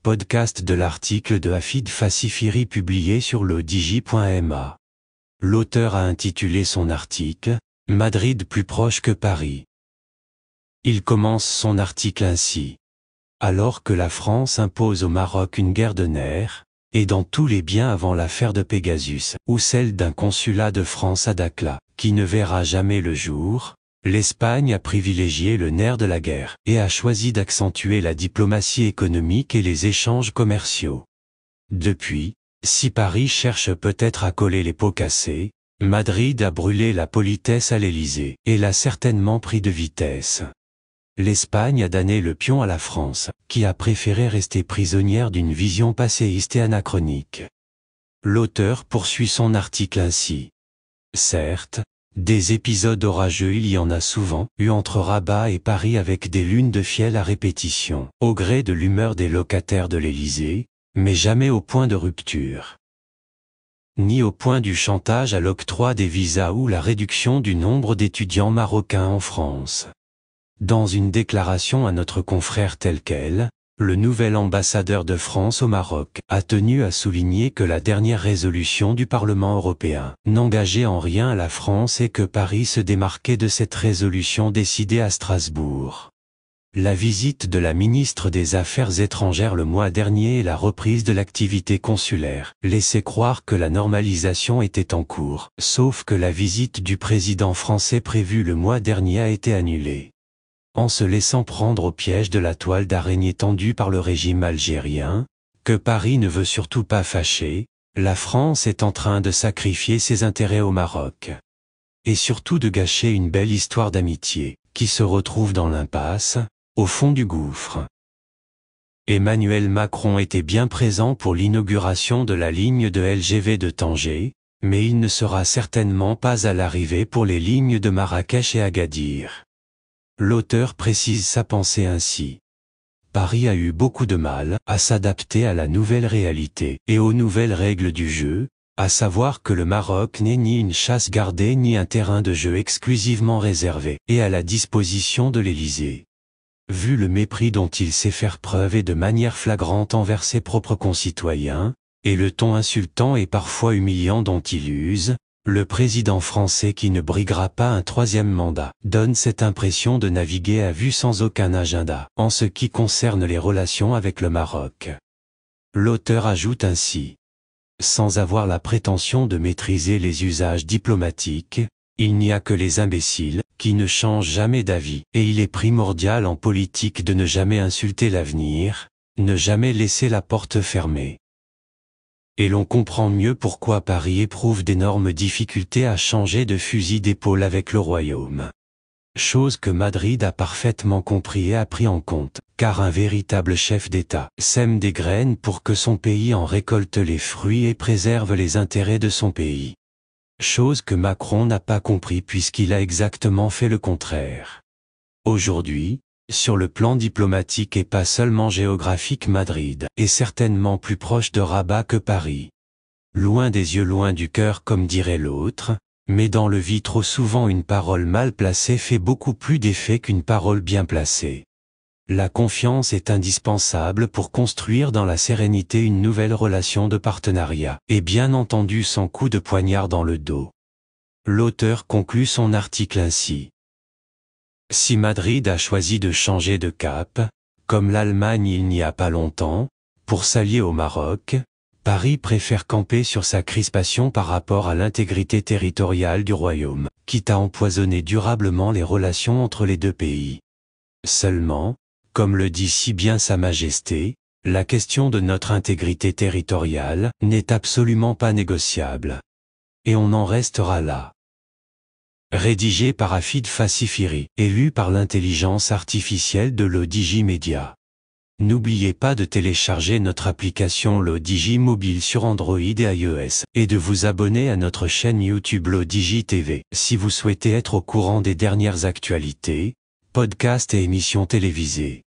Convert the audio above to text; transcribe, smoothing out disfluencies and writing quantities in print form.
podcast de l'article de Hafid Fassifiri publié sur le-digi.ma. L'auteur a intitulé son article « Madrid plus proche que Paris ». Il commence son article ainsi. Alors que la France impose au Maroc une guerre de nerfs, et dans tous les biens avant l'affaire de Pegasus, ou celle d'un consulat de France à Dakhla, qui ne verra jamais le jour, l'Espagne a privilégié le nerf de la guerre, et a choisi d'accentuer la diplomatie économique et les échanges commerciaux. Depuis, si Paris cherche peut-être à coller les pots cassés, Madrid a brûlé la politesse à l'Élysée, et l'a certainement pris de vitesse. L'Espagne a donné le pion à la France, qui a préféré rester prisonnière d'une vision passéiste et anachronique. L'auteur poursuit son article ainsi. Certes, des épisodes orageux il y en a souvent eu entre Rabat et Paris avec des lunes de fiel à répétition, au gré de l'humeur des locataires de l'Élysée, mais jamais au point de rupture. Ni au point du chantage à l'octroi des visas ou la réduction du nombre d'étudiants marocains en France. Dans une déclaration à notre confrère tel quel, le nouvel ambassadeur de France au Maroc a tenu à souligner que la dernière résolution du Parlement européen n'engageait en rien la France et que Paris se démarquait de cette résolution décidée à Strasbourg. La visite de la ministre des Affaires étrangères le mois dernier et la reprise de l'activité consulaire laissaient croire que la normalisation était en cours, sauf que la visite du président français prévue le mois dernier a été annulée. En se laissant prendre au piège de la toile d'araignée tendue par le régime algérien, que Paris ne veut surtout pas fâcher, la France est en train de sacrifier ses intérêts au Maroc. Et surtout de gâcher une belle histoire d'amitié, qui se retrouve dans l'impasse, au fond du gouffre. Emmanuel Macron était bien présent pour l'inauguration de la ligne de LGV de Tanger, mais il ne sera certainement pas à l'arrivée pour les lignes de Marrakech et Agadir. L'auteur précise sa pensée ainsi. Paris a eu beaucoup de mal à s'adapter à la nouvelle réalité et aux nouvelles règles du jeu, à savoir que le Maroc n'est ni une chasse gardée ni un terrain de jeu exclusivement réservé et à la disposition de l'Élysée. Vu le mépris dont il sait faire preuve et de manière flagrante envers ses propres concitoyens, et le ton insultant et parfois humiliant dont il use, le président français qui ne briguera pas un troisième mandat donne cette impression de naviguer à vue sans aucun agenda en ce qui concerne les relations avec le Maroc. L'auteur ajoute ainsi. Sans avoir la prétention de maîtriser les usages diplomatiques, il n'y a que les imbéciles qui ne changent jamais d'avis et il est primordial en politique de ne jamais insulter l'avenir, ne jamais laisser la porte fermée. Et l'on comprend mieux pourquoi Paris éprouve d'énormes difficultés à changer de fusil d'épaule avec le royaume. Chose que Madrid a parfaitement compris et a pris en compte, car un véritable chef d'État sème des graines pour que son pays en récolte les fruits et préserve les intérêts de son pays. Chose que Macron n'a pas compris puisqu'il a exactement fait le contraire. Aujourd'hui, sur le plan diplomatique et pas seulement géographique, Madrid est certainement plus proche de Rabat que Paris. Loin des yeux, loin du cœur comme dirait l'autre, mais dans le vit trop souvent une parole mal placée fait beaucoup plus d'effet qu'une parole bien placée. La confiance est indispensable pour construire dans la sérénité une nouvelle relation de partenariat, et bien entendu sans coup de poignard dans le dos. L'auteur conclut son article ainsi. Si Madrid a choisi de changer de cap, comme l'Allemagne il n'y a pas longtemps, pour s'allier au Maroc, Paris préfère camper sur sa crispation par rapport à l'intégrité territoriale du royaume, quitte à empoisonner durablement les relations entre les deux pays. Seulement, comme le dit si bien Sa Majesté, la question de notre intégrité territoriale n'est absolument pas négociable. Et on en restera là. Rédigé par Hafid Fassifiri et lu par l'intelligence artificielle de le-digi Media. N'oubliez pas de télécharger notre application le-digi mobile sur Android et iOS, et de vous abonner à notre chaîne YouTube le-digi TV, si vous souhaitez être au courant des dernières actualités, podcasts et émissions télévisées.